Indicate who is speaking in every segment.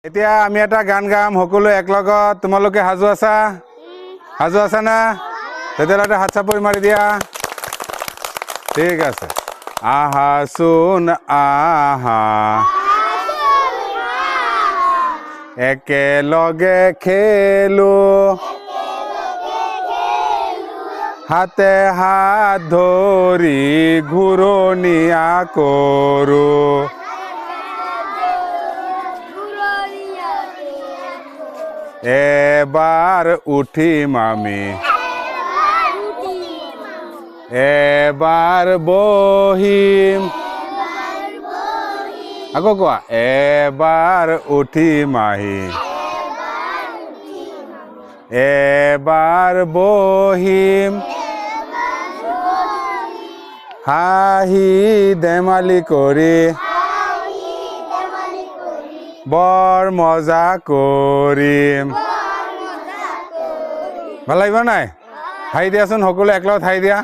Speaker 1: এতিয়া আমি এটা গান গাম সকলো একলগত তোমালোকে সাজু আছা না তেতিয়াহ'লে এটা হাত চাপৰি মাৰি দিয়া ঠিক আছে আহা চোন আহা একেলগে খেলো হাতে হাত ধৰি ঘূৰণীয়া কৰো এবাৰ উঠিম আমি এবাৰ বহিম আকৌ কোৱা এবাৰ উঠিম আহি এবাৰ বহিম হাঁহি ধেমালি কৰি বৰ মজা কৰিম ভাল লাগিব নাই হাঁহি দিয়াচোন সকলো একলগত হাঁহি দিয়া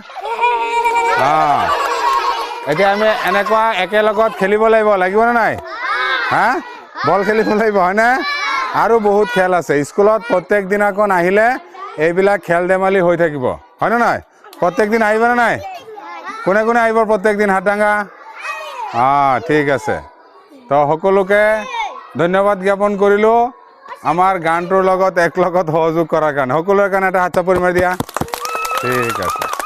Speaker 1: এতিয়া আমি এনেকুৱা একেলগত খেলিব লাগিব নে নাই হা বল খেলিব লাগিব হয়নে আৰু বহুত খেল আছে স্কুলত প্ৰত্যেক দিনাখন আহিলে এইবিলাক খেল ধেমালি হৈ থাকিব হয়নে নাই প্ৰত্যেক দিন আহিব নে নাই কোনে কোনে আহিব প্ৰত্যেক দিন হাত দাঙা ঠিক আছে তো সকলোকে ধন্যবাদ জ্ঞাপন কৰিলোঁ আমাৰ গানটোৰ লগত একলগত সহযোগ কৰাৰ কাৰণে সকলোৰে কাৰণে এটা হাত চাপৰি মাৰি দিয়া ঠিক আছে